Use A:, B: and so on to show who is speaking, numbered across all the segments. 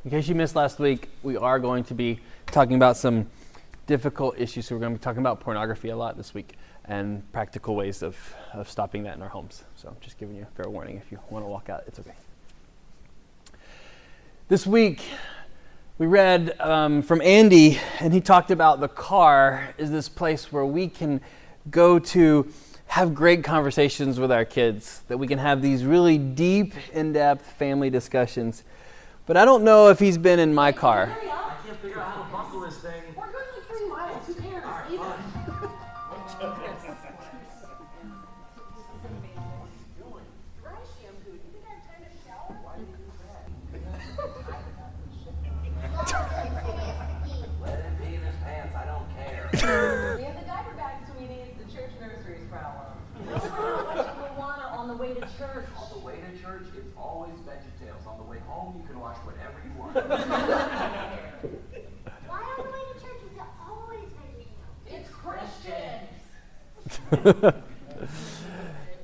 A: In case you missed last week, we are going to be talking about some difficult issues. So we're going to be talking about pornography a lot this week and practical ways of stopping that in our homes. So I'm just giving you a fair warning. If you want to walk out, it's okay. This week, we read from Andy, and he talked about the car is this place where we can go to have great conversations with our kids, that we can have these really deep, in-depth family discussions. But I don't know if he's been in my car.
B: I can't figure out how to buckle this thing.
C: We're going like 3 miles. Who cares?
B: Let him pee in his pants. I don't care.
C: We have the diaper bag, sweetie. It's the church nursery's problem. Watching Moana on the way to church.
B: On the way to church, it's always VeggieTales. On the way home, you can watch whatever you want.
D: Why on the way to church is it always VeggieTales?
C: It's Christian.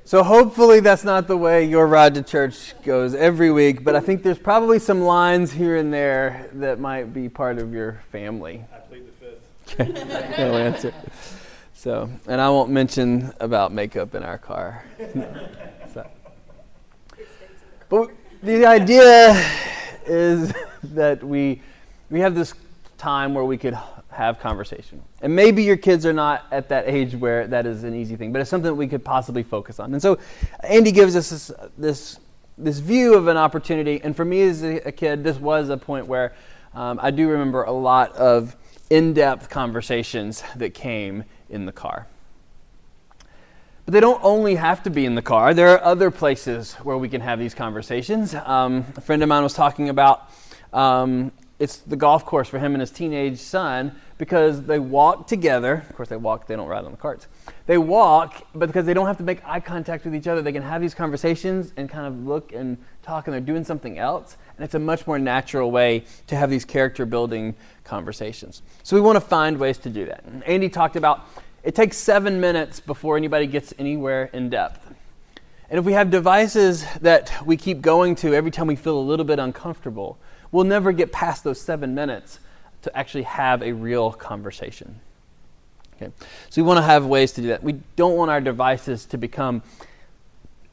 A: So hopefully that's not the way your ride to church goes every week, but I think there's probably some lines here and there that might be part of your family.
E: I plead the fifth.
A: Okay, no answer. So, and I won't mention about makeup in our car. So. But the idea is that we have this time where we could have conversation. And maybe your kids are not at that age where that is an easy thing, but it's something that we could possibly focus on. And so Andy gives us this view of an opportunity. And for me as a kid, this was a point where I do remember a lot of in-depth conversations that came in the car. But they don't only have to be in the car. There are other places where we can have these conversations. A friend of mine was talking about it's the golf course for him and his teenage son because they walk together. Of course, they walk, they don't ride on the carts. They walk, but because they don't have to make eye contact with each other, they can have these conversations and kind of look and talk, and they're doing something else. And it's a much more natural way to have these character-building conversations. So we want to find ways to do that. And Andy talked about it takes 7 minutes before anybody gets anywhere in depth. And if we have devices that we keep going to every time we feel a little bit uncomfortable, we'll never get past those 7 minutes to actually have a real conversation. Okay. So we want to have ways to do that. We don't want our devices to become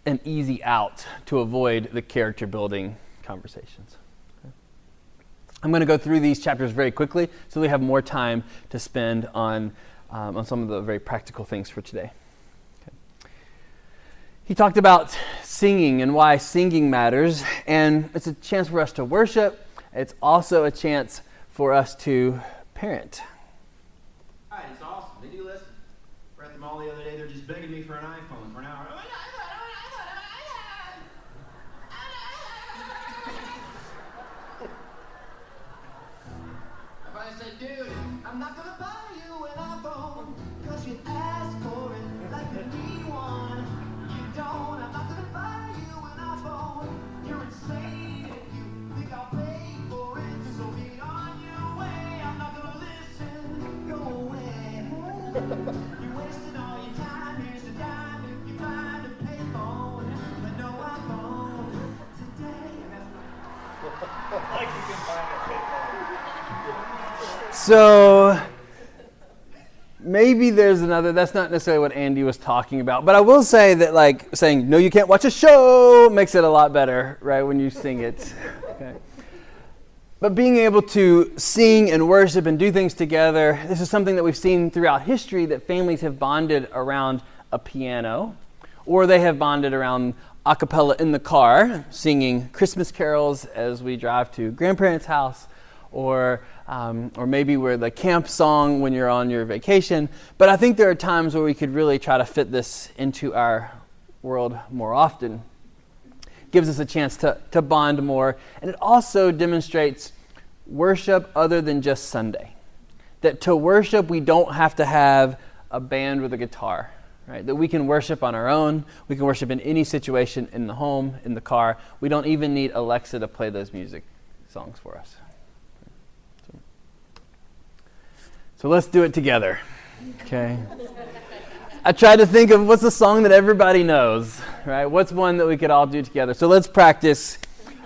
A: an easy out to avoid the character-building conversations. Okay. I'm going to go through these chapters very quickly so we have more time to spend on some of the very practical things for today. Okay. He talked about singing and why singing matters, and it's a chance for us to worship. It's also a chance for us to parent.
E: Hi, it's awesome. They do listen. We're at the mall the other day. They're just begging me for an iPhone for an hour. If I said, dude, I'm not gonna buy you an iPhone, 'cause you asked for it like you need one. You don't. I'm not gonna buy you an iPhone. You're insane if you think I'll pay for it. So get on your way. I'm not gonna listen. Go away. You wasted all your time. Here's the dime if you find a payphone. But no iPhone today. Like you can find a payphone.
A: So maybe there's another, that's not necessarily what Andy was talking about, but I will say that like saying, no, you can't watch a show makes it a lot better, right, when you sing it. Okay. But being able to sing and worship and do things together, this is something that we've seen throughout history, that families have bonded around a piano, or they have bonded around a cappella in the car, singing Christmas carols as we drive to grandparents' house, or maybe we're the camp song when you're on your vacation. But I think there are times where we could really try to fit this into our world more often. Gives us a chance to bond more. And it also demonstrates worship other than just Sunday. That to worship, we don't have to have a band with a guitar. Right? That we can worship on our own. We can worship in any situation, in the home, in the car. We don't even need Alexa to play those music songs for us. So let's do it together, okay? I tried to think of what's a song that everybody knows, right? What's one that we could all do together? So let's practice.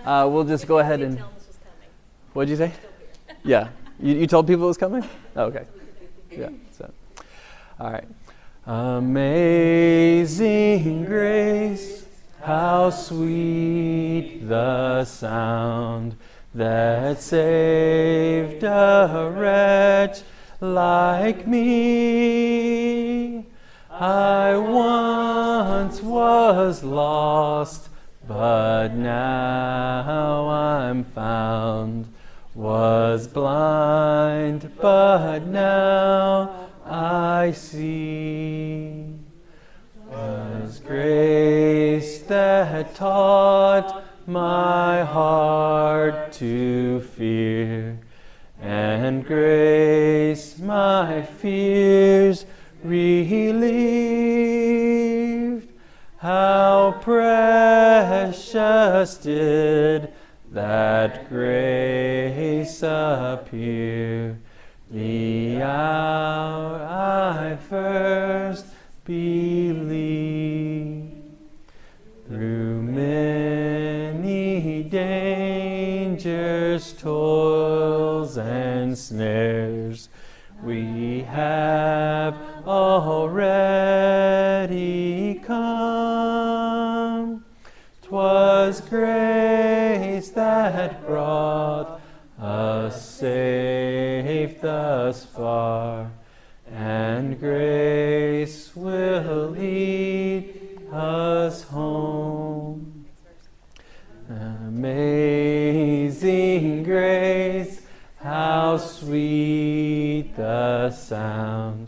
A: We'll just go ahead and... What'd you say? Yeah. You told people it was coming? Oh, okay. Yeah. So, all right. Amazing grace, how sweet the sound that saved a wretch like me. I once was lost, but now I'm found. Was blind, but now I see. Was grace that taught my heart to fear, and grace my fears relieved. How precious did that grace appear the hour I first believed. Through many dangers, toils, and snares, we have already come. 'Twas grace that brought us safe thus far, and grace will lead us home. Amazing grace, how sweet the sound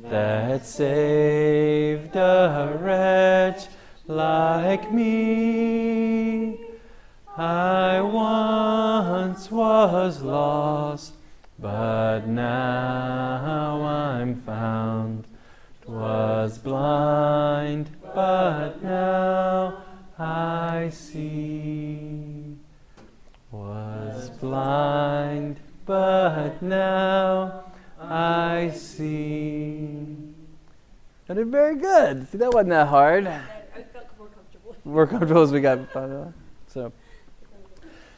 A: that saved a wretch like me. I once was lost, but now I'm found. 'Twas blind, but now I see. Was blind, but now I see. I did very good. See, that wasn't that hard.
F: I felt more comfortable.
A: More comfortable as we got.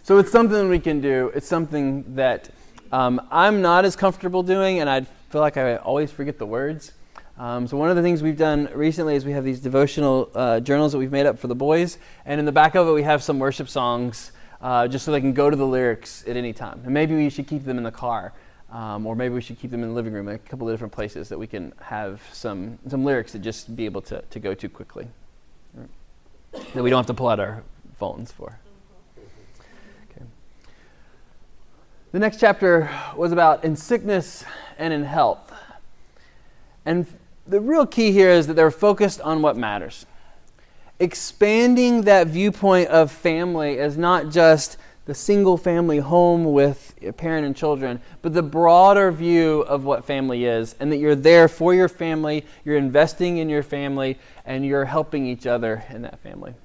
A: So it's something we can do. It's something that I'm not as comfortable doing, and I feel like I always forget the words. So one of the things we've done recently is we have these devotional journals that we've made up for the boys, and in the back of it we have some worship songs just so they can go to the lyrics at any time. And maybe we should keep them in the car, or maybe we should keep them in the living room, a couple of different places that we can have some lyrics to just be able to go to quickly, right? That we don't have to pull out our phones for. Okay. The next chapter was about in sickness and in health. And the real key here is that they're focused on what matters. Expanding that viewpoint of family as not just the single family home with a parent and children, but the broader view of what family is, and that you're there for your family, you're investing in your family, and you're helping each other in that family.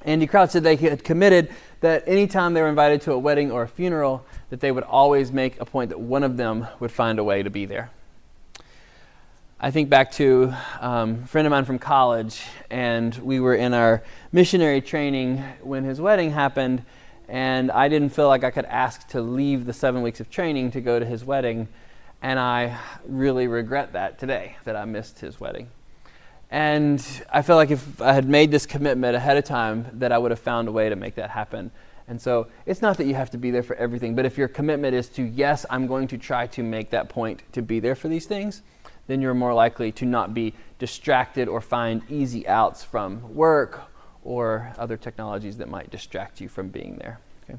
A: Andy Crouch said they had committed that anytime they were invited to a wedding or a funeral, that they would always make a point that one of them would find a way to be there. I think back to a friend of mine from college, and we were in our missionary training when his wedding happened, and I didn't feel like I could ask to leave the 7 weeks of training to go to his wedding, and I really regret that today, that I missed his wedding. And I feel like if I had made this commitment ahead of time, that I would have found a way to make that happen. And so it's not that you have to be there for everything, but if your commitment is to, yes, I'm going to try to make that point to be there for these things, then you're more likely to not be distracted or find easy outs from work or other technologies that might distract you from being there. Okay?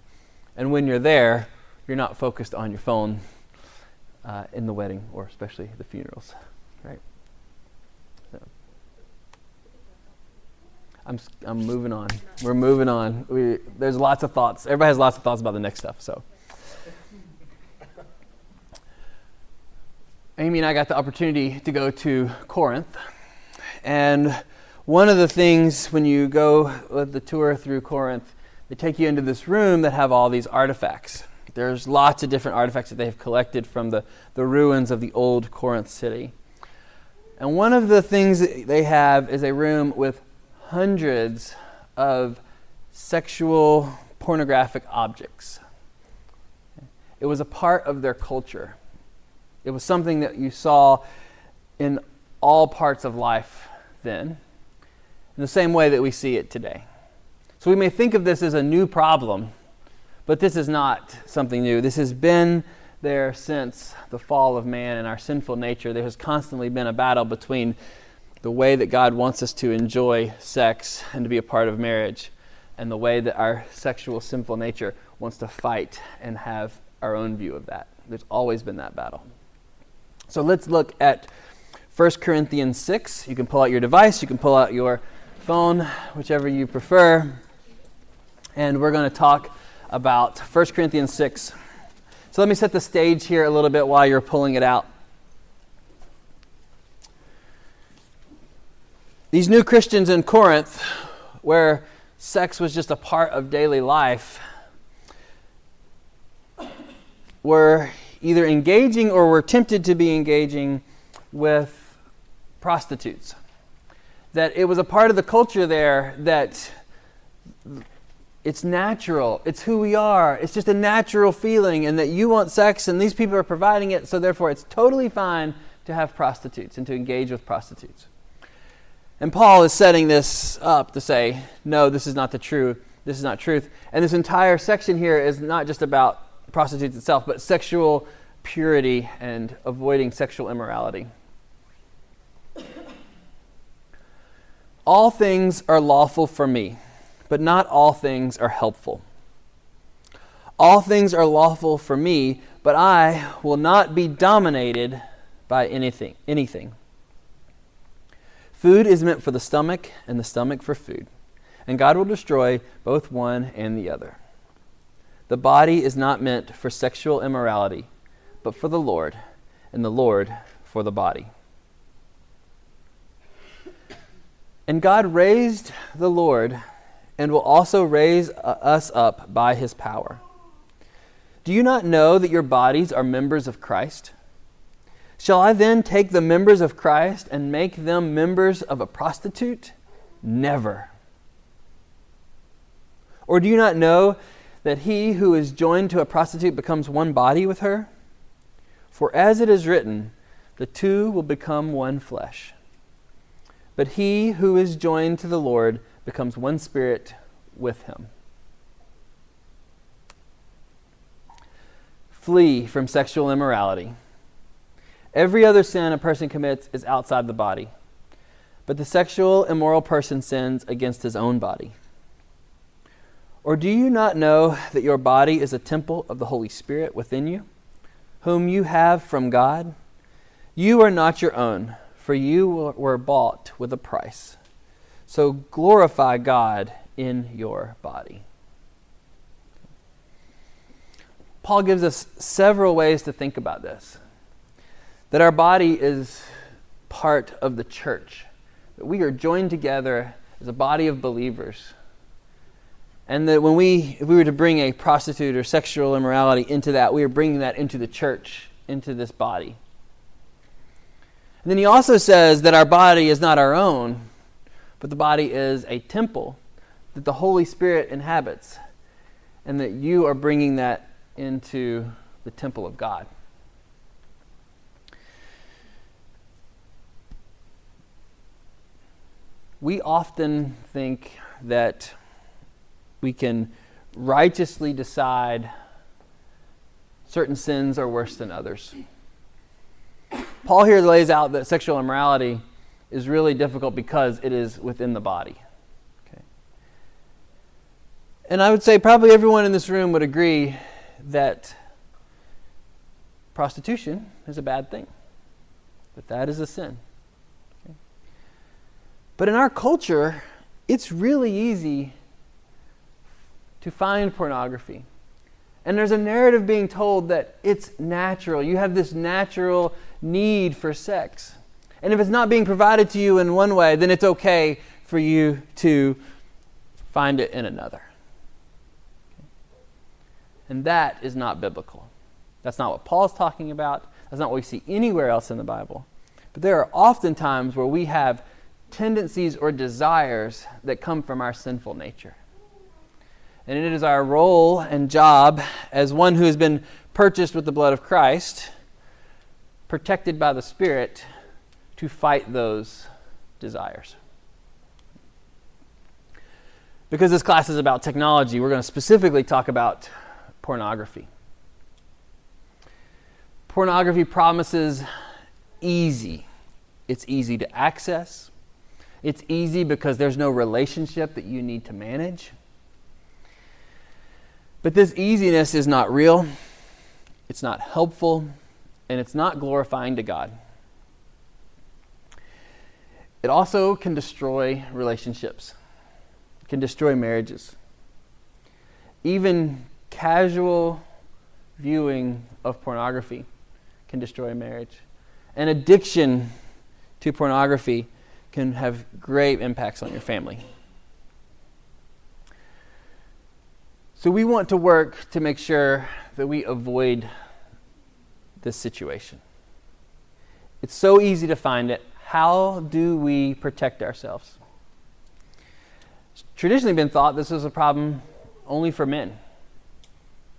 A: And when you're there, you're not focused on your phone in the wedding or especially the funerals, right? So. I'm moving on. We're moving on. There's lots of thoughts. Everybody has lots of thoughts about the next stuff. So, Amy and I got the opportunity to go to Corinth, and one of the things when you go with the tour through Corinth, they take you into this room that have all these artifacts. There's lots of different artifacts that they've collected from the ruins of the old Corinth city. And one of the things that they have is a room with hundreds of sexual pornographic objects. It was a part of their culture. It was something that you saw in all parts of life then, in the same way that we see it today. So we may think of this as a new problem, but this is not something new. This has been there since the fall of man and our sinful nature. There has constantly been a battle between the way that God wants us to enjoy sex and to be a part of marriage, and the way that our sexual sinful nature wants to fight and have our own view of that. There's always been that battle. So let's look at 1 Corinthians 6. You can pull out your device, you can pull out your phone, whichever you prefer. And we're going to talk about 1 Corinthians 6. So let me set the stage here a little bit while you're pulling it out. These new Christians in Corinth, where sex was just a part of daily life, were either engaging or were tempted to be engaging with prostitutes. That it was a part of the culture there that it's natural, it's who we are, it's just a natural feeling, and that you want sex and these people are providing it, so therefore it's totally fine to have prostitutes and to engage with prostitutes. And Paul is setting this up to say, no, this is not truth. And this entire section here is not just about prostitutes itself, but sexual purity and avoiding sexual immorality. All things are lawful for me, but not all things are helpful. All things are lawful for me, but I will not be dominated by anything. Food is meant for the stomach, and the stomach for food, and God will destroy both one and the other. The body is not meant for sexual immorality, but for the Lord, and the Lord for the body. And God raised the Lord, and will also raise us up by his power. Do you not know that your bodies are members of Christ? Shall I then take the members of Christ and make them members of a prostitute? Never. Or do you not know that he who is joined to a prostitute becomes one body with her? For as it is written, the two will become one flesh. But he who is joined to the Lord becomes one spirit with him. Flee from sexual immorality. Every other sin a person commits is outside the body, but the sexual immoral person sins against his own body. Or do you not know that your body is a temple of the Holy Spirit within you, whom you have from God? You are not your own, for you were bought with a price. So glorify God in your body. Paul gives us several ways to think about this. That our body is part of the church. That we are joined together as a body of believers. And that if we were to bring a prostitute or sexual immorality into that, we are bringing that into the church, into this body. And then he also says that our body is not our own, but the body is a temple that the Holy Spirit inhabits, and that you are bringing that into the temple of God. We often think that we can righteously decide certain sins are worse than others. Paul here lays out that sexual immorality is really difficult because it is within the body. Okay. And I would say probably everyone in this room would agree that prostitution is a bad thing, that is a sin. Okay. But in our culture, it's really easy to find pornography. And there's a narrative being told that it's natural. You have this natural need for sex. And if it's not being provided to you in one way, then it's okay for you to find it in another. And that is not biblical. That's not what Paul's talking about. That's not what we see anywhere else in the Bible. But there are often times where we have tendencies or desires that come from our sinful nature. And it is our role and job as one who has been purchased with the blood of Christ, protected by the Spirit to fight those desires. Because this class is about technology, we're going to specifically talk about pornography. Pornography promises easy. It's easy to access. It's easy because there's no relationship that you need to manage. But this easiness is not real, it's not helpful, and it's not glorifying to God. It also can destroy relationships. It can destroy marriages. Even casual viewing of pornography can destroy a marriage. An addiction to pornography can have great impacts on your family. So we want to work to make sure that we avoid this situation. It's so easy to find it. How do we protect ourselves? It's traditionally been thought this is a problem only for men,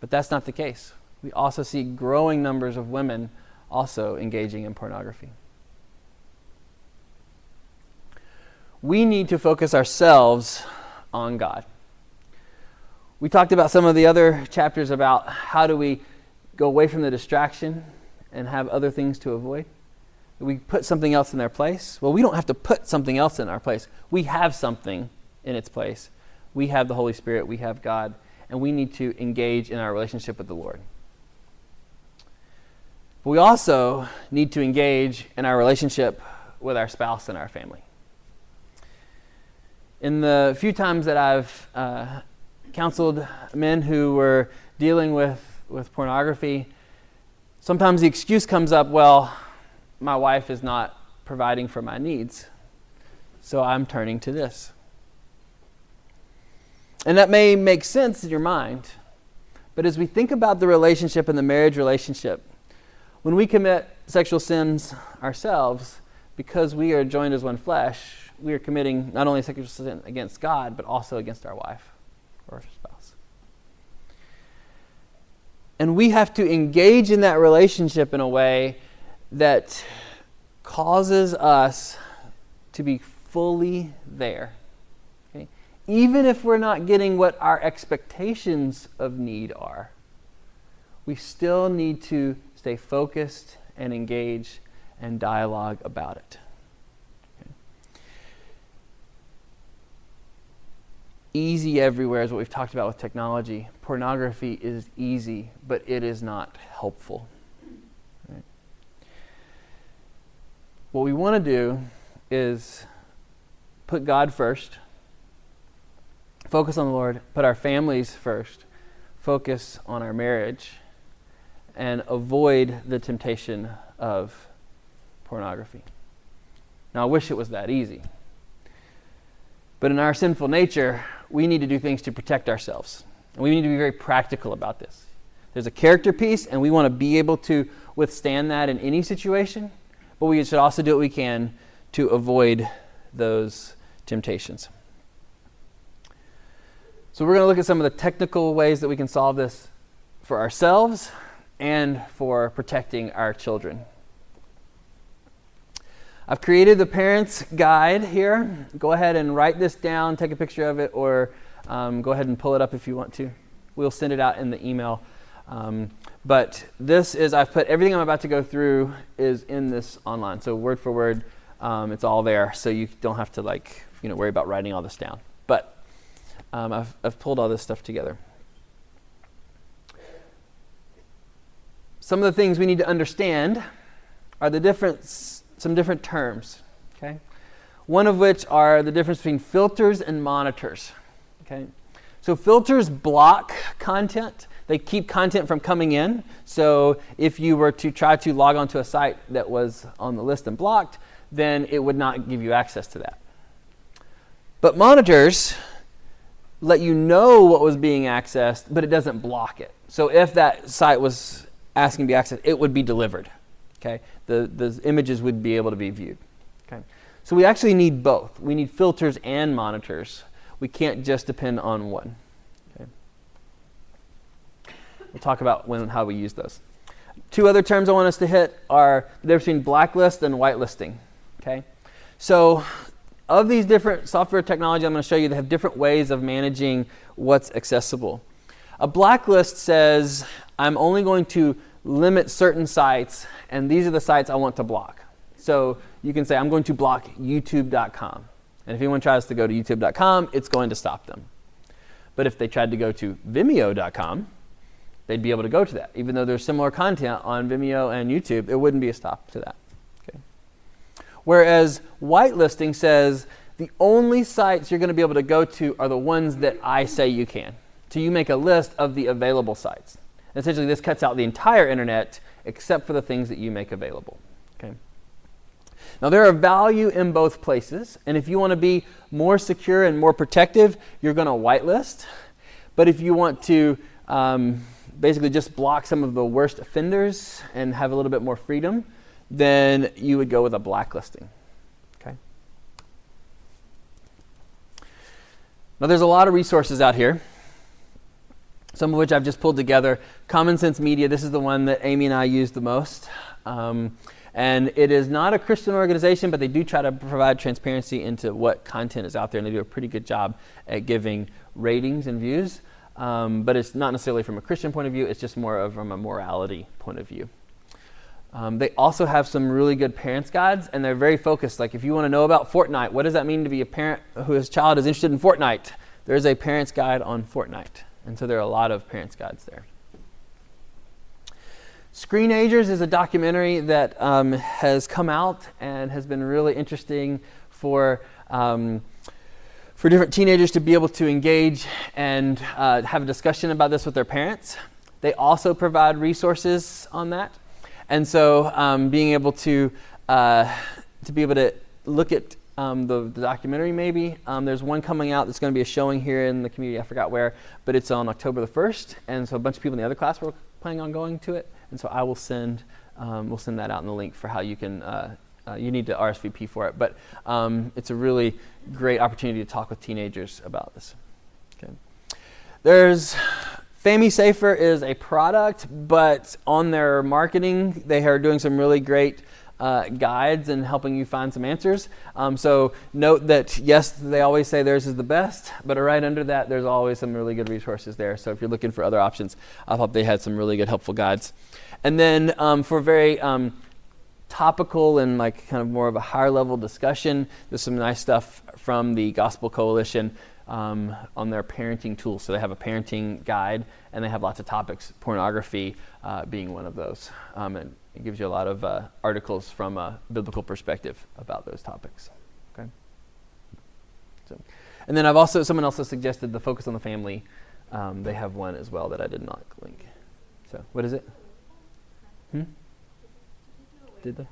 A: but that's not the case. We also see growing numbers of women also engaging in pornography. We need to focus ourselves on God. We talked about some of the other chapters about how do we go away from the distraction and have other things to avoid. We put something else in their place. Well, we don't have to put something else in our place. We have something in its place. We have the Holy Spirit, we have God, and we need to engage in our relationship with the Lord. But we also need to engage in our relationship with our spouse and our family. In the few times that I've counseled men who were dealing with pornography, sometimes the excuse comes up, well, my wife is not providing for my needs, so I'm turning to this. And that may make sense in your mind, but as we think about the relationship and the marriage relationship, when we commit sexual sins ourselves, because we are joined as one flesh, we are committing not only sexual sin against God, but also against our wife or spouse. And we have to engage in that relationship in a way that causes us to be fully there. Okay? Even if we're not getting what our expectations of need are, we still need to stay focused and engage and dialogue about it. Easy everywhere is what we've talked about with technology. Pornography is easy, but it is not helpful. Right? What we want to do is put God first, focus on the Lord, put our families first, focus on our marriage, and avoid the temptation of pornography. Now, I wish it was that easy. But in our sinful nature, we need to do things to protect ourselves. And we need to be very practical about this. There's a character piece, and we want to be able to withstand that in any situation, but we should also do what we can to avoid those temptations. So we're going to look at some of the technical ways that we can solve this for ourselves and for protecting our children. I've created the parent's guide here. Go ahead and write this down, take a picture of it, or go ahead and pull it up if you want to. We'll send it out in the email. But this is, I've put everything I'm about to go through is in this online. So word for word, it's all there. So you don't have to worry about writing all this down. But I've pulled all this stuff together. Some of the things we need to understand are some different terms, okay? One of which are the difference between filters and monitors, okay? So filters block content. They keep content from coming in. So if you were to try to log onto a site that was on the list and blocked, then it would not give you access to that. But monitors let you know what was being accessed, but it doesn't block it. So if that site was asking to be accessed, it would be delivered. Okay, the images would be able to be viewed. Okay, so we actually need both. We need filters and monitors. We can't just depend on one. Okay. We'll talk about how we use those. Two other terms I want us to hit are the difference between blacklist and whitelisting. Okay, so of these different software technology I'm going to show you, they have different ways of managing what's accessible. A blacklist says I'm only going to limit certain sites, and these are the sites I want to block. So you can say I'm going to block youtube.com. And if anyone tries to go to youtube.com, it's going to stop them. But if they tried to go to vimeo.com, they'd be able to go to that. Even though there's similar content on Vimeo and YouTube, it wouldn't be a stop to that. Okay. Whereas whitelisting says the only sites you're going to be able to go to are the ones that I say you can. So you make a list of the available sites. And essentially, this cuts out the entire internet except for the things that you make available. Okay. Now, there are value in both places. And if you want to be more secure and more protective, you're going to whitelist. But if you want to basically just block some of the worst offenders and have a little bit more freedom, then you would go with a blacklisting. Okay. Now, there's a lot of resources out here, some of which I've just pulled together. Common Sense Media, this is the one that Amy and I use the most. And it is not a Christian organization, but they do try to provide transparency into what content is out there, and they do a pretty good job at giving ratings and views. But it's not necessarily from a Christian point of view, it's just more from a morality point of view. They also have some really good parents' guides, and they're very focused. Like if you want to know about Fortnite, what does that mean to be a parent whose child is interested in Fortnite? There's a parents' guide on Fortnite. And so there are a lot of parents' guides there. Screenagers is a documentary that has come out and has been really interesting for different teenagers to be able to engage and have a discussion about this with their parents. They also provide resources on that. And so being able to be able to look at the documentary maybe. There's one coming out that's going to be a showing here in the community, I forgot where, but it's on October the 1st. And so a bunch of people in the other class were planning on going to it. And so I will send that out in the link for how you can, you need to RSVP for it. But it's a really great opportunity to talk with teenagers about this. Okay. There's FamiSafer is a product, but on their marketing, they are doing some really great guides and helping you find some answers. So note that, yes, they always say theirs is the best, but right under that, there's always some really good resources there. So if you're looking for other options, I thought they had some really good, helpful guides. And then for very topical and like kind of more of a higher level discussion, there's some nice stuff from the Gospel Coalition on their parenting tools. So they have a parenting guide, and they have lots of topics, pornography being one of those. And it gives you a lot of articles from a biblical perspective about those topics. Okay. So, and then someone else has suggested the Focus on the Family. They have one as well that I did not link. So what is it? Did they?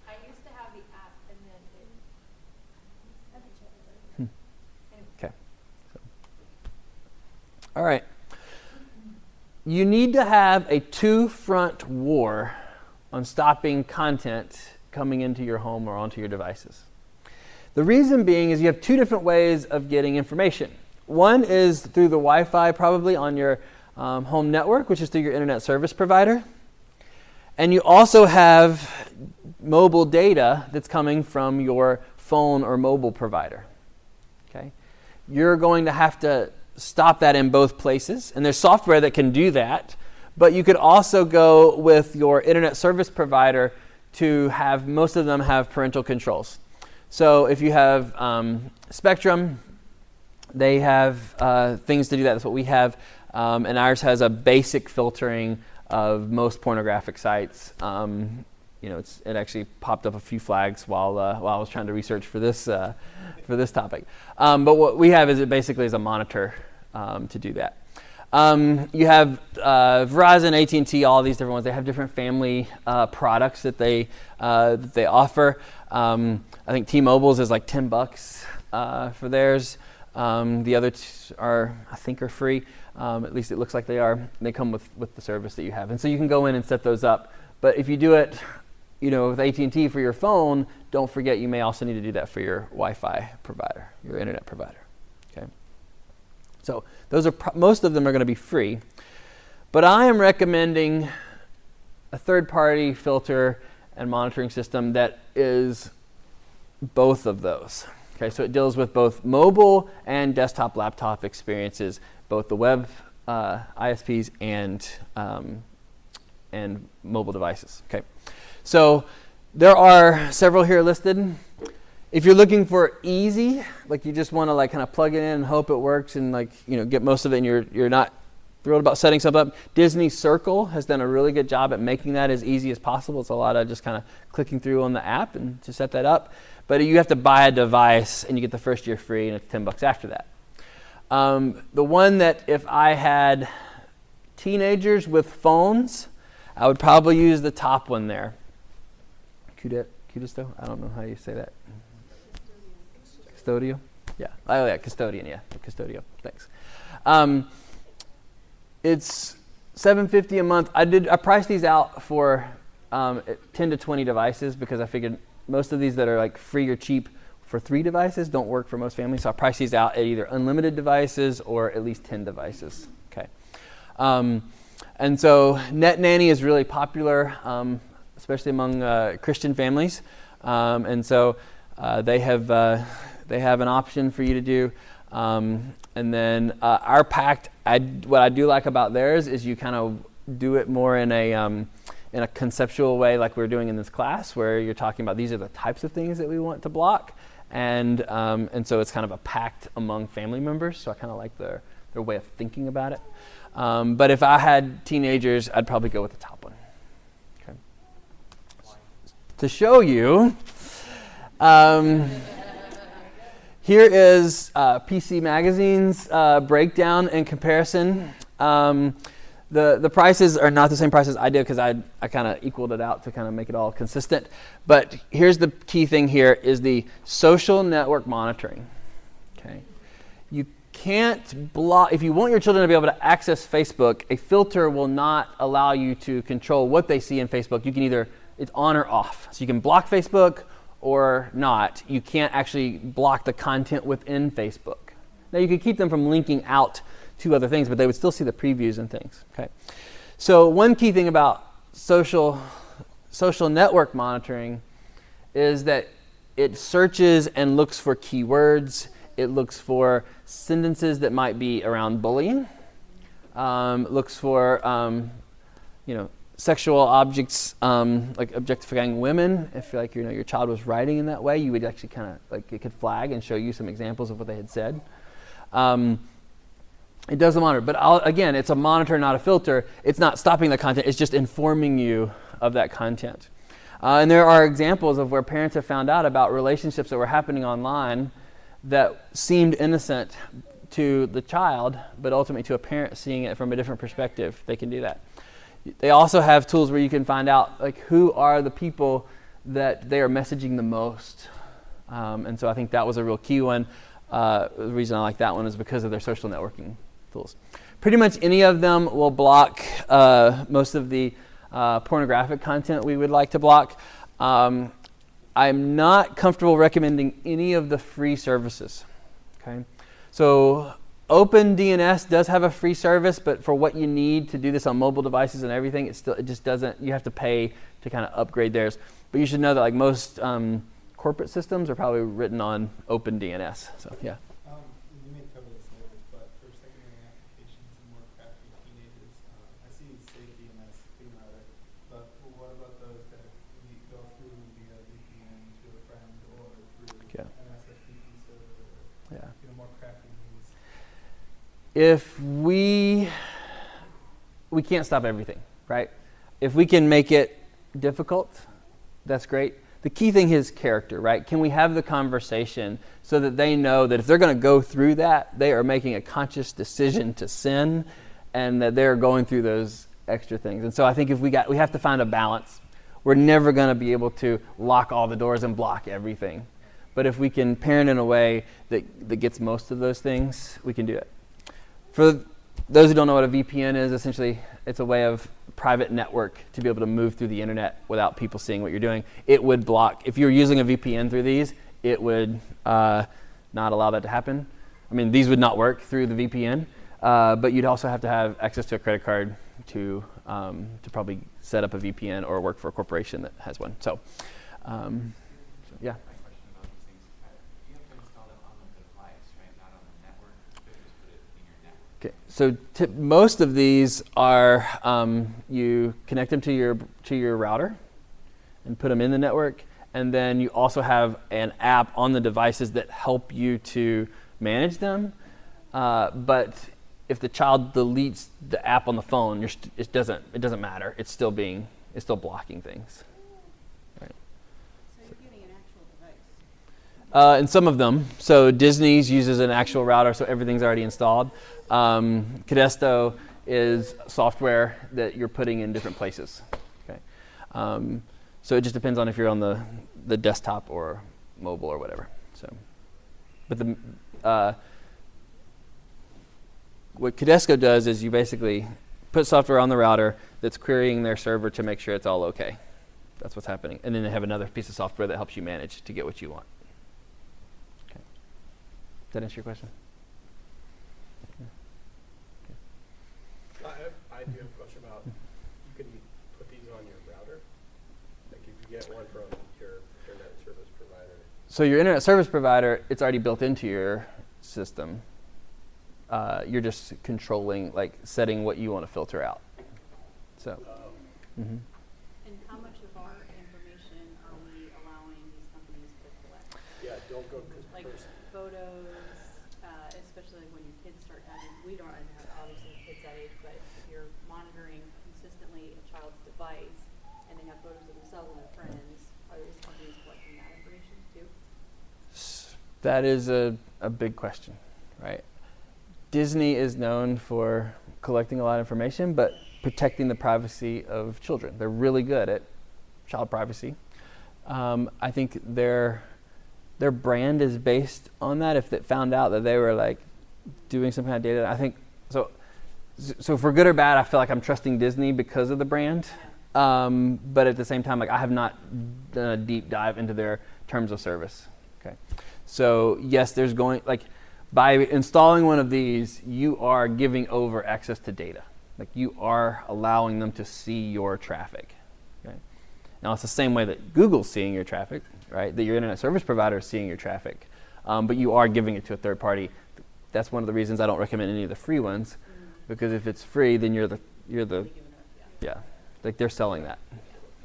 F: I used to have the app and then
A: Okay. So. All right. You need to have a two-front war on stopping content coming into your home or onto your devices. The reason being is you have two different ways of getting information. One is through the Wi-Fi, probably on your home network, which is through your internet service provider. And you also have mobile data that's coming from your phone or mobile provider. Okay? You're going to have to stop that in both places, and there's software that can do that. But you could also go with your internet service provider to have, most of them have parental controls. So if you have Spectrum, they have things to do that. That's what we have. And ours has a basic filtering of most pornographic sites. It actually popped up a few flags while I was trying to research for this topic. But what we have is it basically is a monitor to do that. You have Verizon, AT&T, all these different ones. They have different family products that they offer. I think T-Mobile's is like $10 for theirs. The other are free. At least it looks like they are. They come with the service that you have, and so you can go in and set those up. But if you do it, with AT&T for your phone, don't forget you may also need to do that for your Wi-Fi provider, your internet provider. Okay. So those are most of them are going to be free. But But I am recommending a third-party filter and monitoring system that is both of those. Okay, so it deals with both mobile and desktop laptop experiences, both the web ISPs and mobile devices. Okay, so there are several here listed. If you're looking for easy, like you just want to like kind of plug it in and hope it works and like get most of it, and you're not thrilled about setting stuff up, Disney Circle has done a really good job at making that as easy as possible. It's a lot of just kind of clicking through on the app and to set that up. But you have to buy a device and you get the first year free, and it's $10 after that. The one that if I had teenagers with phones, I would probably use the top one there. Cudisto? I don't know how you say that. Custodio? Yeah. Oh yeah, Custodian. Yeah, Custodio. Thanks. It's $7.50 a month. I priced these out for 10 to 20 devices because I figured most of these that are like free or cheap for 3 devices don't work for most families. So I priced these out at either unlimited devices or at least 10 devices. Okay. And so Net Nanny is really popular, especially among Christian families. And so they have an option for you to do. And then our Pact, what I do like about theirs is you kind of do it more in a conceptual way, like we're doing in this class, where you're talking about these are the types of things that we want to block, and so it's kind of a pact among family members. So I kind of like their way of thinking about it. But if I had teenagers, I'd probably go with the top one. Okay. To show you. Here is PC Magazine's breakdown and comparison. The prices are not the same prices I did because I kind of equaled it out to kind of make it all consistent. But here's the key thing here is the social network monitoring. Okay, you can't block, if you want your children to be able to access Facebook, a filter will not allow you to control what they see in Facebook. You can either, it's on or off. So you can block Facebook or not. You can't actually block the content within Facebook. Now you could keep them from linking out to other things, but they would still see the previews and things. Okay. So one key thing about social network monitoring is that it searches and looks for keywords. It looks for sentences that might be around bullying. Looks for sexual objects, like objectifying women. If like your child was writing in that way, you would actually kind of like it could flag and show you some examples of what they had said. It does a monitor, but again, it's a monitor, not a filter. It's not stopping the content. It's just informing you of that content. And there are examples of where parents have found out about relationships that were happening online that seemed innocent to the child, but ultimately to a parent seeing it from a different perspective. They can do that. They also have tools where you can find out like who are the people that they are messaging the most. And so I think that was a real key one. The reason I like that one is because of their social networking tools. Pretty much any of them will block most of the pornographic content we would like to block. I'm not comfortable recommending any of the free services. Okay, so OpenDNS does have a free service, but for what you need to do this on mobile devices and everything, it just doesn't. You have to pay to kind of upgrade theirs. But you should know that like most corporate systems are probably written on OpenDNS. So yeah.
G: You may cover this later, but for secondary applications and more crafty teenagers, I see SafeDNS, FreeRouter, but what about those that we go through via VPN to a friend or through an SFTP server, or more crafty means?
A: If we can't stop everything, right? If we can make it difficult, that's great. The key thing is character, right? Can we have the conversation so that they know that if they're going to go through that, they are making a conscious decision to sin and that they're going through those extra things. And so I think if we have to find a balance. We're never going to be able to lock all the doors and block everything. But if we can parent in a way that gets most of those things, we can do it. For those who don't know what a VPN is, essentially it's a way of private network to be able to move through the internet without people seeing what you're doing. It would block, if you're using a VPN through these, it would not allow that to happen. I mean, these would not work through the VPN, but you'd also have to have access to a credit card to probably set up a VPN or work for a corporation that has one. So, yeah.
H: My question about these things, you have to install it on the device, right? Not on the network. You just put it in your network.
A: Okay, so most of these are you connect them to your router and put them in the network, and then you also have an app on the devices that help you to manage them. But if the child deletes the app on the phone, it doesn't matter. It's still blocking things. Right.
F: So you're getting an actual device.
A: And some of them. So Disney's uses an actual router, so everything's already installed. Cadesto is software that you're putting in different places. Okay. So it just depends on if you're on the desktop or mobile or whatever. So, but what Cadesto does is you basically put software on the router that's querying their server to make sure it's all okay. That's what's happening. And then they have another piece of software that helps you manage to get what you want. Okay. Does that answer your question?
I: I do have a question about, you can put these on your router? Like if you get one from your internet service provider?
A: So your internet service provider, it's already built into your system. You're just controlling, like setting what you want to filter out. So. Mm-hmm.
F: And how much of our information are we allowing these companies to collect?
I: Yeah, don't go because
F: Like photos, especially when your kids start having, we don't have obviously kids that age, but if you're monitoring consistently a child's device and they have photos of themselves and their friends, are these companies collecting that information too?
A: That is a big question, right? Disney is known for collecting a lot of information, but protecting the privacy of children. They're really good at child privacy. I think their brand is based on that. If they found out that they were like doing some kind of data, I think so. So for good or bad, I feel like I'm trusting Disney because of the brand. But at the same time, like I have not done a deep dive into their terms of service. Okay, so yes, there's going like. By installing one of these, you are giving over access to data. Like you are allowing them to see your traffic. Okay? Now it's the same way that Google's seeing your traffic, right? That your internet service provider is seeing your traffic, but you are giving it to a third party. That's one of the reasons I don't recommend any of the free ones, because if it's free, then you're the like they're selling that,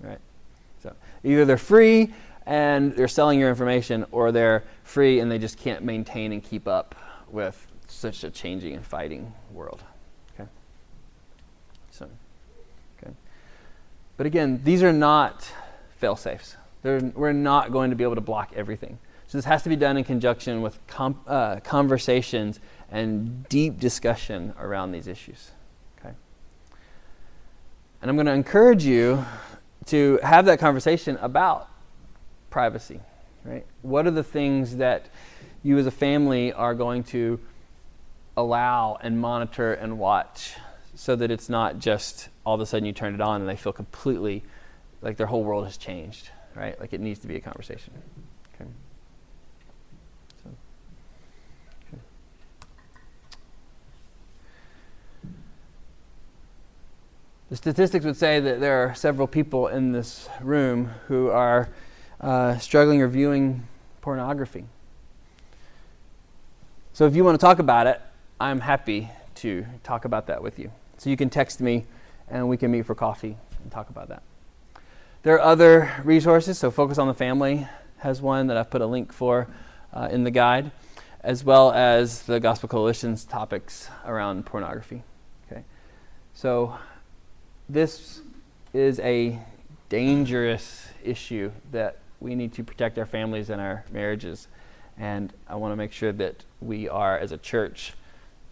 A: right? So either they're free and they're selling your information, or they're free and they just can't maintain and keep up with such a changing and fighting world. Okay. So, okay. But again, these are not fail-safes. We're not going to be able to block everything. So this has to be done in conjunction with conversations and deep discussion around these issues. Okay. And I'm going to encourage you to have that conversation about privacy, right? What are the things that you as a family are going to allow and monitor and watch so that it's not just all of a sudden you turn it on and they feel completely like their whole world has changed, right? Like it needs to be a conversation. Okay. So, okay. The statistics would say that there are several people in this room who are struggling or viewing pornography. So if you want to talk about it, I'm happy to talk about that with you. So you can text me and we can meet for coffee and talk about that. There are other resources. So Focus on the Family has one that I've put a link for in the guide, as well as the Gospel Coalition's topics around pornography. Okay, so this is a dangerous issue that we need to protect our families and our marriages. And I want to make sure that we are, as a church,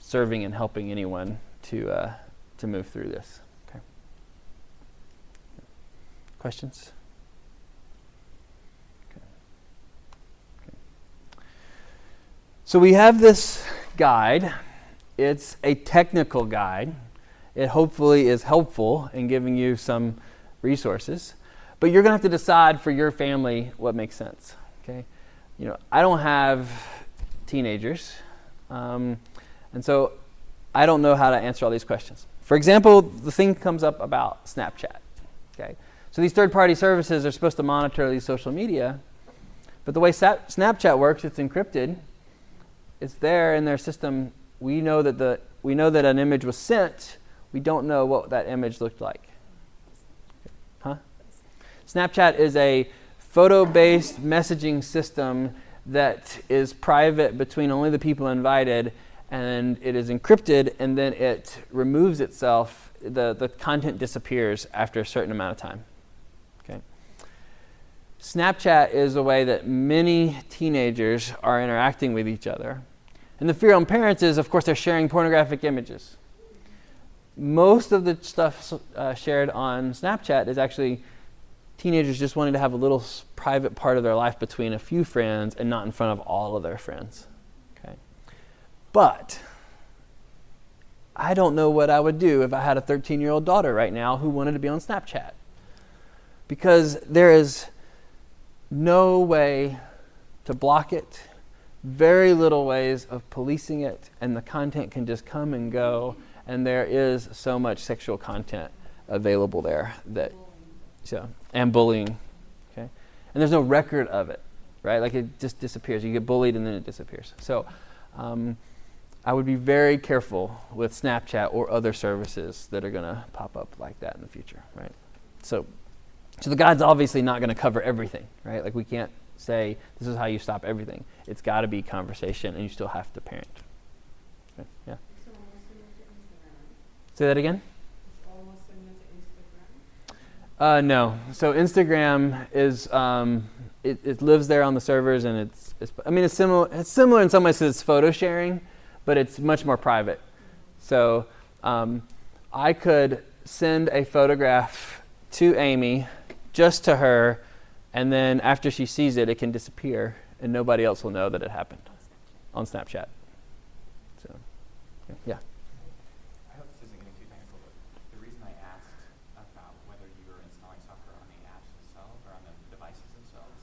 A: serving and helping anyone to move through this. Okay. Questions? Okay. Okay. So we have this guide. It's a technical guide. It hopefully is helpful in giving you some resources. But you're going to have to decide for your family what makes sense, okay? You know, I don't have teenagers, and so I don't know how to answer all these questions. For example, the thing comes up about Snapchat. Okay, so these third-party services are supposed to monitor these social media, but the way Snapchat works, it's encrypted. It's there in their system. We know that an image was sent. We don't know what that image looked like. Huh? Snapchat is a photo-based messaging system that is private between only the people invited, and it is encrypted, and then it removes itself. The content disappears after a certain amount of time. Okay. Snapchat is a way that many teenagers are interacting with each other. And the fear on parents is, of course, they're sharing pornographic images. Most of the stuff shared on Snapchat is actually teenagers just wanting to have a little private part of their life between a few friends and not in front of all of their friends. Okay. But I don't know what I would do if I had a 13-year-old daughter right now who wanted to be on Snapchat. Because there is no way to block it, very little ways of policing it, and the content can just come and go, and there is so much sexual content available there and bullying. Okay, and there's no record of it, right? Like it just disappears. You get bullied and then it disappears. So I would be very careful with Snapchat or other services that are going to pop up like that in the future, right? So the guide's obviously not going to cover everything, right? Like we can't say this is how you stop everything. It's got to be conversation, and you still have to parent. Okay. Yeah. Say that again. No. So Instagram is it lives there on the servers, and it's similar. It's similar in some ways because it's photo sharing, but it's much more private. So I could send a photograph to Amy, just to her, and then after she sees it, it can disappear, and nobody else will know that it happened on Snapchat. So, yeah.
H: I hope this isn't getting too technical, but the reason I asked about whether you were installing software on the apps themselves or on the devices themselves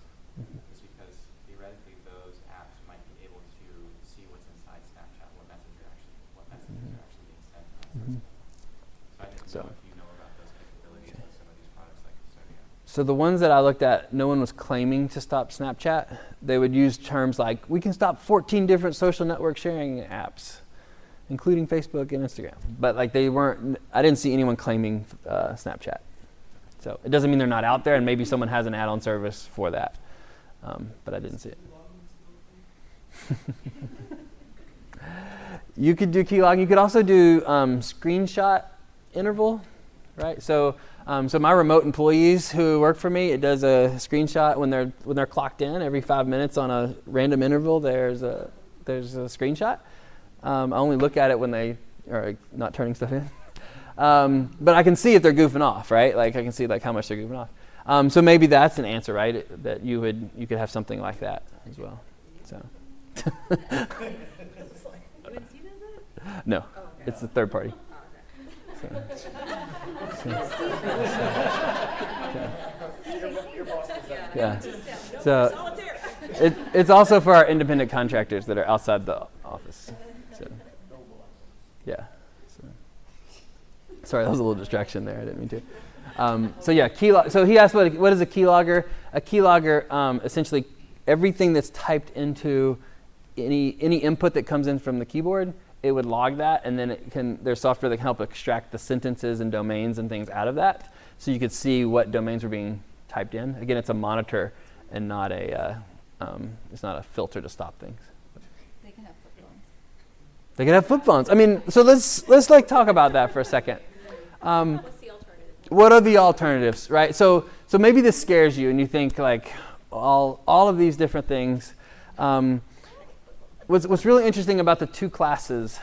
H: is because theoretically those apps might be able to see what's inside Snapchat, what messages are actually being sent. So I didn't know if you know about those capabilities with some of these products like Custodia.
A: So the ones that I looked at, no one was claiming to stop Snapchat. They would use terms like, we can stop 14 different social network sharing apps, including Facebook and Instagram. But like I didn't see anyone claiming Snapchat. So it doesn't mean they're not out there, and maybe someone has an add-on service for that. But I didn't see it. You could do keylog. You could also do screenshot interval, right? So my remote employees who work for me, it does a screenshot when they're clocked in every 5 minutes on a random interval. There's a screenshot. I only look at it when they are not turning stuff in. But I can see if they're goofing off, right? Like I can see like how much they're goofing off. So maybe that's an answer, right? That you could have something like that as well. So.
F: UNC does it?
A: No, it's the third party.
I: Your boss does that.
A: Yeah. So it's also for our independent contractors that are outside the office. So, yeah. Sorry, that was a little distraction there. I didn't mean to. So yeah, keylog. So he asked, what is a keylogger? A keylogger, essentially, everything that's typed into any input that comes in from the keyboard, it would log that, and then there's software that can help extract the sentences and domains and things out of that, so you could see what domains were being typed in. Again, it's a monitor and not it's not a filter to stop things.
J: They can have flip phones.
A: They can have flip phones. I mean, so let's like talk about that for a second.
F: What's the alternative?
A: What are the alternatives, right? So maybe this scares you, and you think like all of these different things. What's really interesting about the two classes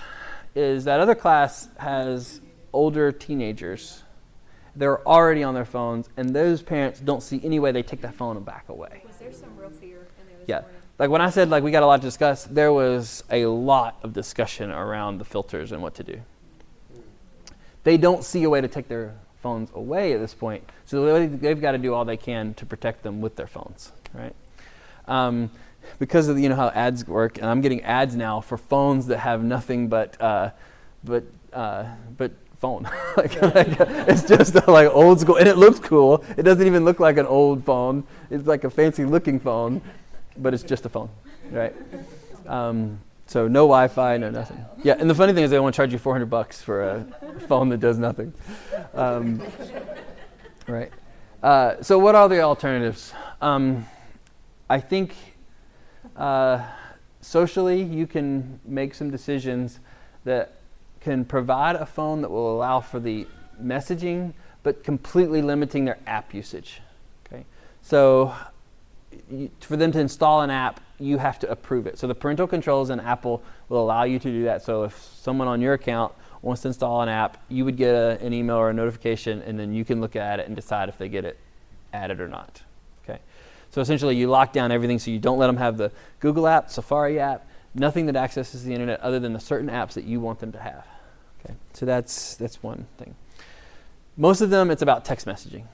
A: is that other class has older teenagers. They're already on their phones, and those parents don't see any way they take that phone and back away.
J: Was there some real fear in there this
A: Yeah.
J: morning?
A: Like when I said like we got a lot to discuss, there was a lot of discussion around the filters and what to do. They don't see a way to take their phones away at this point, so they've got to do all they can to protect them with their phones, right? Because of how ads work, and I'm getting ads now for phones that have nothing but phone. It's just like old school, and it looks cool. It doesn't even look like an old phone. It's like a fancy looking phone, but it's just a phone, right? So no Wi-Fi, no nothing. Yeah, and the funny thing is they want to charge you $400 for a phone that does nothing. Right. So what are the alternatives? I think socially you can make some decisions that can provide a phone that will allow for the messaging, but completely limiting their app usage. Okay. So for them to install an app, you have to approve it. So the parental controls in Apple will allow you to do that. So if someone on your account wants to install an app, you would get an email or a notification, and then you can look at it and decide if they get it added or not. Okay. So essentially you lock down everything so you don't let them have the Google app, Safari app, nothing that accesses the internet other than the certain apps that you want them to have. Okay. So that's one thing. Most of them, it's about text messaging,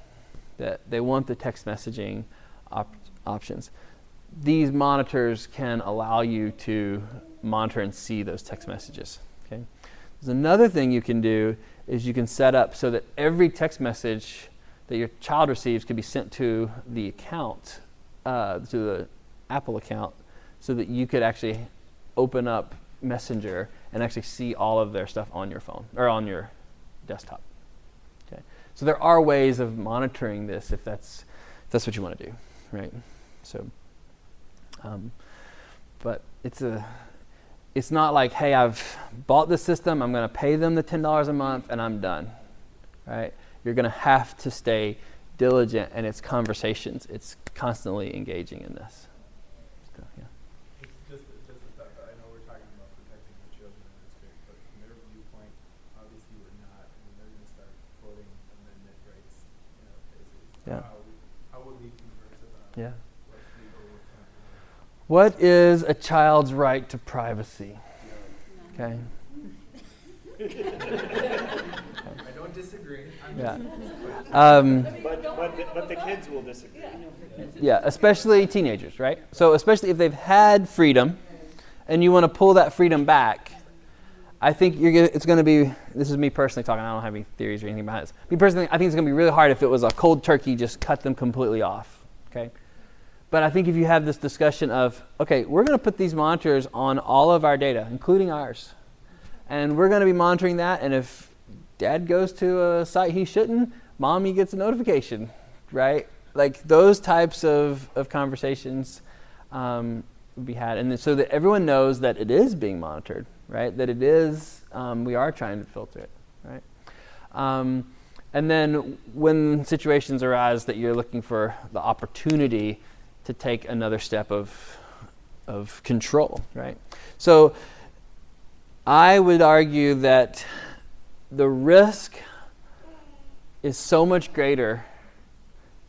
A: that they want the text messaging options. These monitors can allow you to monitor and see those text messages. Okay. There's another thing you can do is you can set up so that every text message that your child receives could be sent to the account, to the Apple account, so that you could actually open up Messenger and actually see all of their stuff on your phone or on your desktop. Okay. So there are ways of monitoring this if that's what you want to do, right? So, but it's not like, hey, I've bought this system, I'm going to pay them the $10 a month, and I'm done, right? You're going to have to stay diligent, and it's conversations. It's constantly engaging in this. So, yeah.
G: Just a thought, I know we're talking about protecting the children, and it's great, but from their viewpoint, obviously we're not. I mean, they're going to start quoting amendment rights, cases.
A: Yeah.
G: How would we converse about
A: Yeah.
G: what's legal, what's not legal?
A: What is a child's right to privacy? Okay.
G: I don't disagree.
A: Yeah.
I: But the kids will disagree.
A: Yeah, especially teenagers, right? So especially if they've had freedom and you want to pull that freedom back, I think it's going to be, this is me personally talking, I don't have any theories or anything behind this. Me personally, I think it's going to be really hard if it was a cold turkey, just cut them completely off, okay? But I think if you have this discussion of, okay, we're going to put these monitors on all of our data, including ours, and we're going to be monitoring that, and if dad goes to a site he shouldn't, mommy gets a notification, right? Like those types of conversations would be had. And so that everyone knows that it is being monitored, right? That it is, we are trying to filter it, right? And then when situations arise that you're looking for the opportunity to take another step of control, right? So I would argue that the risk is so much greater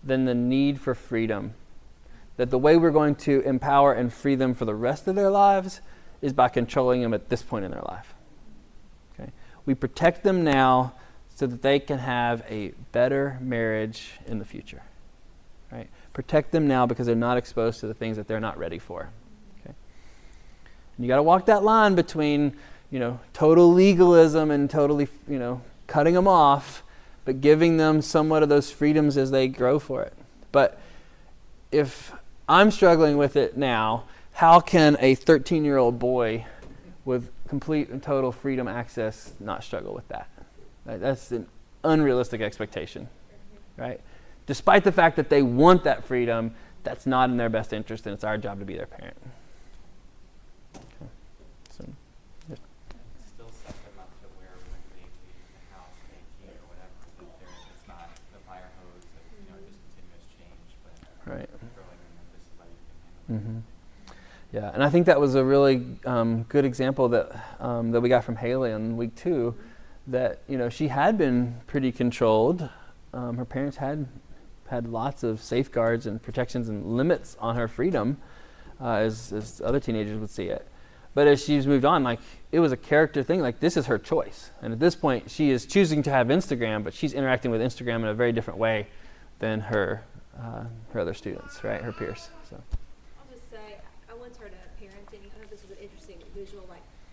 A: than the need for freedom, that the way we're going to empower and free them for the rest of their lives is by controlling them at this point in their life. Okay? We protect them now so that they can have a better marriage in the future. Right? Protect them now because they're not exposed to the things that they're not ready for. Okay? And you got to walk that line between, total legalism and totally, cutting them off, but giving them somewhat of those freedoms as they grow for it. But if I'm struggling with it now, how can a 13-year-old boy with complete and total freedom access not struggle with that? That's an unrealistic expectation, right? Despite the fact that they want that freedom, that's not in their best interest, and it's our job to be their parent. Okay. So, yeah.
H: Still set them up to where when they leave the house at 18 or whatever, that it's not the fire hose that, just continuous change, but
A: Right.
H: throwing in this is how you can handle it.
A: Yeah, and I think that was a really good example that we got from Haley in week 2, that she had been pretty controlled. Her parents had lots of safeguards and protections and limits on her freedom, as other teenagers would see it. But as she's moved on, like it was a character thing. Like this is her choice, and at this point, she is choosing to have Instagram, but she's interacting with Instagram in a very different way than her other students, right? Her peers. So.
J: I'll just say, I once heard a parenting, I know this was an interesting visual,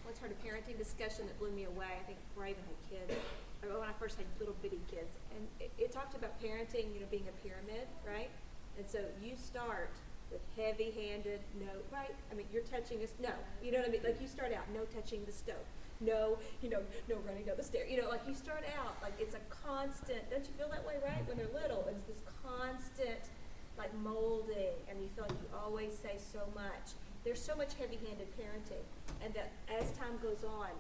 J: once heard a parenting discussion that blew me away, I think before I even had kids. When first had little bitty kids, and it talked about parenting, being a pyramid, right? And so you start with heavy-handed, no, right? I mean, you're touching this, no. You know what I mean? Like, you start out, no touching the stove. No, no running down the stairs. Like, you start out, like, it's a constant, don't you feel that way, right? When they're little, it's this constant, like, molding, and you feel like you always say so much. There's so much heavy-handed parenting, and that as time goes on,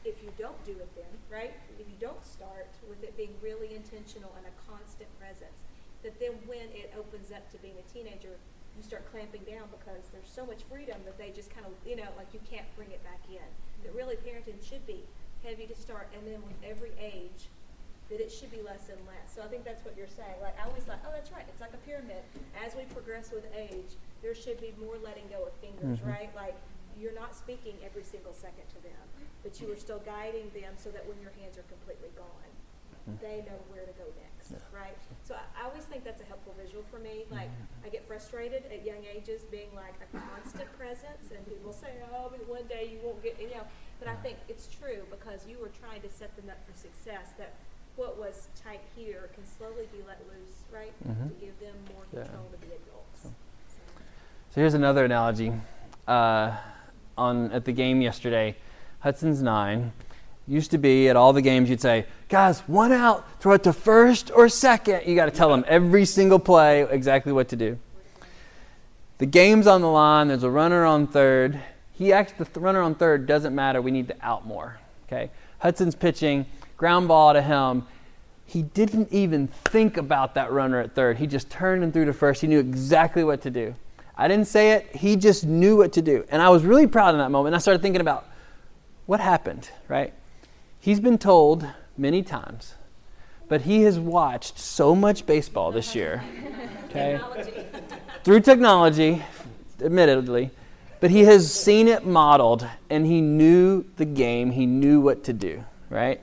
J: if you don't do it then, right? If you don't start with it being really intentional and a constant presence, that then when it opens up to being a teenager, you start clamping down because there's so much freedom that they just kind of, like, you can't bring it back in. That really parenting should be heavy to start, and then with every age, that it should be less and less. So I think that's what you're saying. Like, I always thought, oh, that's right, it's like a pyramid. As we progress with age, there should be more letting go of fingers, right? Like, you're not speaking every single second to them, but you are still guiding them so that when your hands are completely gone, they know where to go next, right? So I always think that's a helpful visual for me. Like, I get frustrated at young ages being like a constant presence, and people say, oh, but one day you won't get, but I think it's true because you were trying to set them up for success, that what was tight here can slowly be let loose, right? To give them more control to be adults.
A: So here's another analogy. At the game yesterday, Hudson's 9. Used to be at all the games you'd say, guys, 1 out, throw it to first or second. You got to tell them every single play exactly what to do. The game's on the line. There's a runner on third. The runner on third doesn't matter. We need to out more. Okay. Hudson's pitching, ground ball to him. He didn't even think about that runner at third. He just turned and threw to first. He knew exactly what to do. I didn't say it. He just knew what to do. And I was really proud in that moment. I started thinking about what happened, right? He's been told many times, but he has watched so much baseball this year, okay? Through technology, admittedly, but he has seen it modeled, and he knew the game. He knew what to do, right?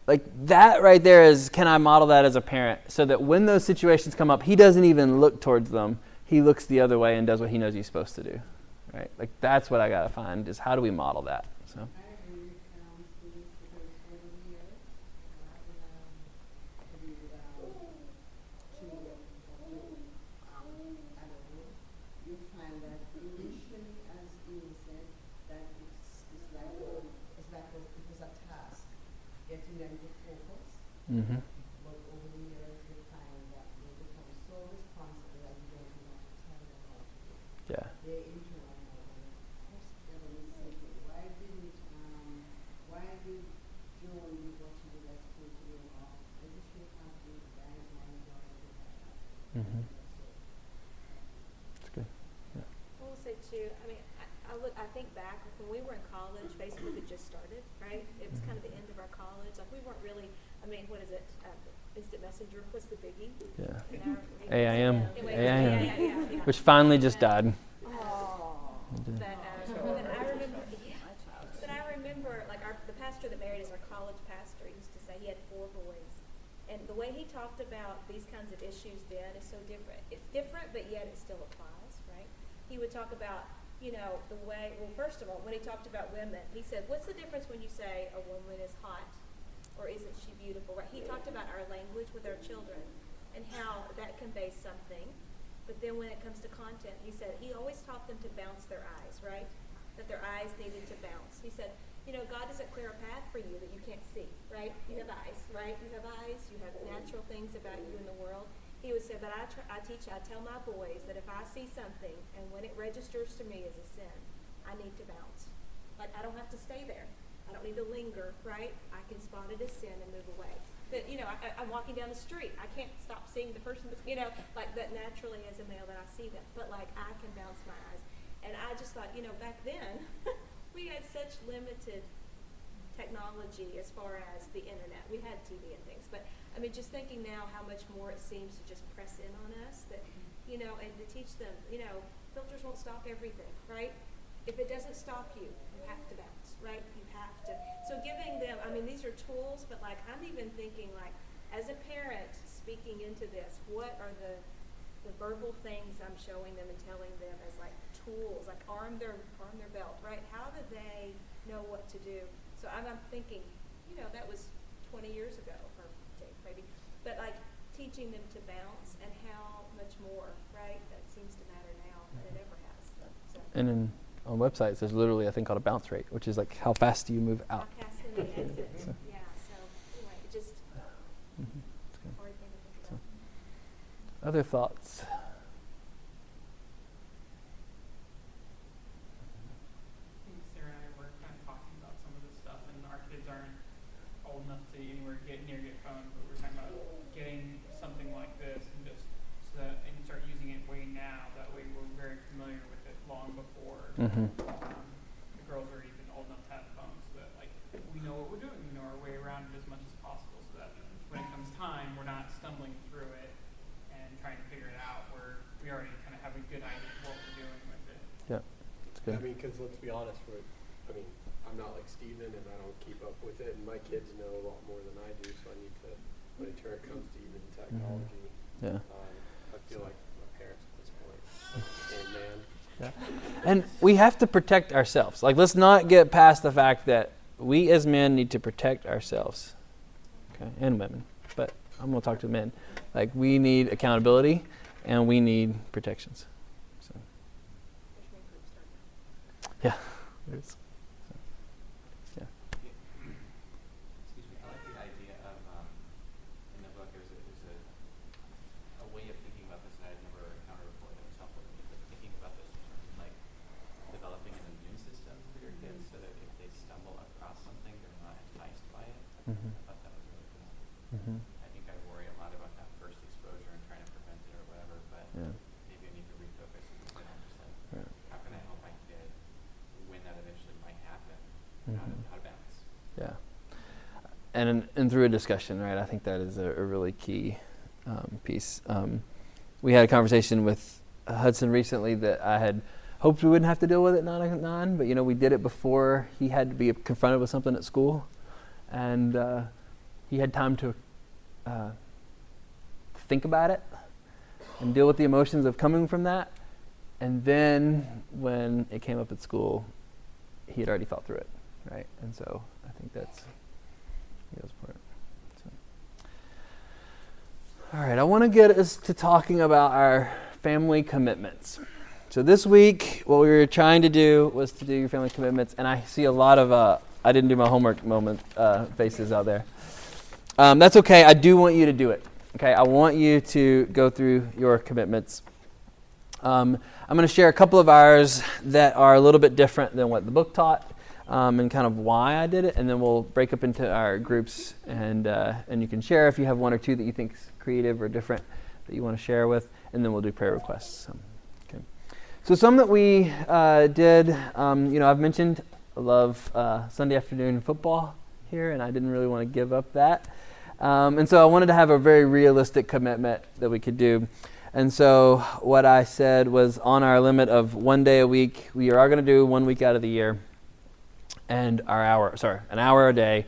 A: Like, that right there is, can I model that as a parent so that when those situations come up, he doesn't even look towards them. He looks the other way and does what he knows he's supposed to do, right? Like, that's what I got to find, is how do we model that? So. Mm-hmm.
K: But over the years, they find that they become so responsible that you don't even have to tell them how to do.
A: Yeah.
K: They internalize it. Why did Joan do what she did at school today? I just feel confident that is my daughter did that.
A: Mm-hmm. That's good. Yeah.
J: I will say too, I think back when we were in college, Facebook had just started, right? It was kind of the end of our college. Like, we weren't really, what is it? Instant Messenger. What's the biggie?
A: Yeah.
J: AIM.
A: AIM. Which finally just died.
J: Oh. But I remember, like, the pastor that married us, our college pastor, used to say he had 4 boys. And the way he talked about these kinds of issues then is so different. It's different, but yet it still applies, right? He would talk about, the way, well, first of all, when he talked about women, he said, what's the difference when you say a woman is hot or isn't she beautiful, right? He talked about our language with our children and how that conveys something. But then when it comes to content, he said he always taught them to bounce their eyes, right? That their eyes needed to bounce. He said, God doesn't clear a path for you that you can't see, right? You have eyes, right? You have eyes. You have natural things about you in the world. He would say, but I tell my boys that if I see something and when it registers to me as a sin, I need to bounce. Like, I don't have to stay there. I don't need to linger, right? I can spot it as sin and move away. But, I'm walking down the street. I can't stop seeing the person, like that naturally as a male that I see them. But, like, I can bounce my eyes. And I just thought, back then, we had such limited technology as far as the internet. We had TV and things. But, just thinking now how much more it seems to just press in on us that, and to teach them, filters won't stop everything, right? If it doesn't stop you, you have to bounce, right? You have to. So giving them, these are tools, but like I'm even thinking like, as a parent speaking into this, what are the verbal things I'm showing them and telling them as like tools, like arm their belt, right? How do they know what to do? So I'm thinking, that was 20 years ago, or maybe, but like teaching them to bounce and how much more, right? That seems to matter now than it ever has. So,
A: And then on websites, there's literally a thing called a bounce rate, which is like how fast do you move
J: how
A: out.
J: fast can they exit? Yeah, so anyway, it just hard thing to think about.
A: Other thoughts?
L: I think Sarah and I were kind of talking about some of this stuff, and our kids aren't old enough to anywhere get phones, but we're talking about getting something like this and just so that and start using it way now. That way, we're very familiar with it long before the girls are even old enough to have phones, so that like we know what we're doing, we know our way around it as much as possible, so that when it comes time, we're not stumbling through it and trying to figure it out. We already kind of have a good idea of what we're doing with it.
A: Yeah, that's
I: I
A: good.
I: mean, because let's be honest, I'm not like Steven and I don't keep up with it, and my kids know a lot more than I do, so I need to, when it comes to even technology,
A: Yeah.
I: I feel like my parents at this point. Old man.
A: Yeah. And we have to protect ourselves. Like, let's not get past the fact that we as men need to protect ourselves, okay, and women. But I'm going to talk to men. Like, we need accountability and we need protections. So. Yeah. There's, yeah.
H: Excuse me. I like the idea of in the book there's a way of thinking about this that I'd never encountered before that was helpful to me. But thinking about this in terms of like developing an immune system for your kids, so that if they stumble across something, they're not enticed by it. I thought that was really cool. I think I worry a lot about that first exposure and trying to prevent it or whatever, but maybe I need to refocus and just like, how can I help my kid when that eventually might happen? How to balance.
A: Yeah. And through a discussion, right? I think that is a really key piece. We had a conversation with Hudson recently that I had hoped we wouldn't have to deal with at 9, but we did it before he had to be confronted with something at school, and he had time to think about it and deal with the emotions of coming from that. And then when it came up at school, he had already thought through it, right? And so I think that's important. So. All right, I want to get us to talking about our family commitments. So this week, what we were trying to do was to do your family commitments, and I see a lot of I didn't do my homework moment faces out there. That's okay. I do want you to do it. Okay, I want you to go through your commitments. I'm going to share a couple of ours that are a little bit different than what the book taught, and kind of why I did it, and then we'll break up into our groups, and you can share if you have one or two that you think is creative or different that you want to share with, and then we'll do prayer requests. Okay. So some that we did, I've mentioned I love Sunday afternoon football here, and I didn't really want to give up that. And so I wanted to have a very realistic commitment that we could do. And so what I said was, on our limit of 1 day a week, we are going to do 1 week out of the year, and an hour a day,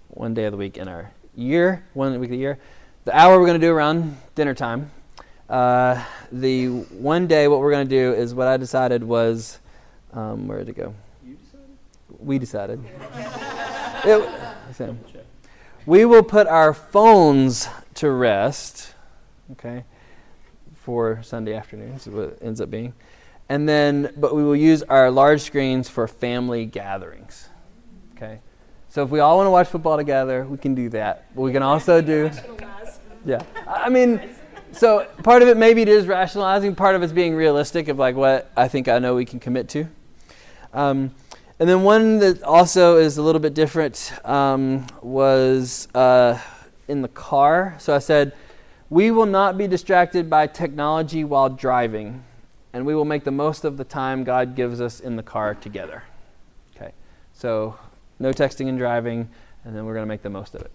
A: 1 day of the week in our year, 1 week of the year. The hour we're going to do around dinner time. The 1 day, what we're going to do is, what I decided was, where did it go?
G: You decided?
A: We decided. We will put our phones to rest, okay, for Sunday afternoons, is what it ends up being. And then, but we will use our large screens for family gatherings, okay? So if we all want to watch football together, we can do that. But we can also do, yeah. I mean, so part of it maybe it is rationalizing, part of it's being realistic of like what I think I know we can commit to. And then one that also is a little bit different was in the car. So I said, we will not be distracted by technology while driving, and we will make the most of the time God gives us in the car together. Okay, so no texting and driving, and then we're going to make the most of it.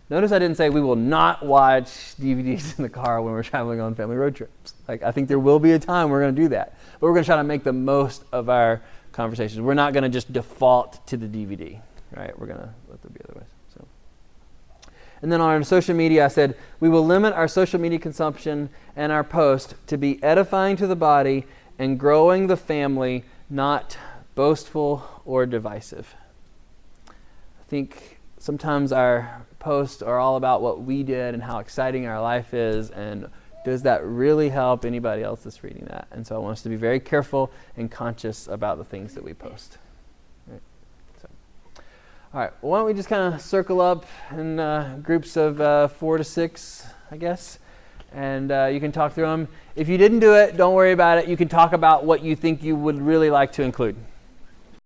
A: Notice I didn't say we will not watch DVDs in the car when we're traveling on family road trips. Like, I think there will be a time we're going to do that, but we're going to try to make the most of our conversations. We're not going to just default to the DVD, right? We're going to let there be other ways. So, and then on social media, I said we will limit our social media consumption and our post to be edifying to the body and growing the family, not boastful or divisive. I think sometimes our posts are all about what we did and how exciting our life is, and does that really help anybody else that's reading that? And so I want us to be very careful and conscious about the things that we post. Right? So, all right, well, why don't we just kind of circle up in groups of 4 to 6, I guess, and you can talk through them. If you didn't do it, don't worry about it. You can talk about what you think you would really like to include.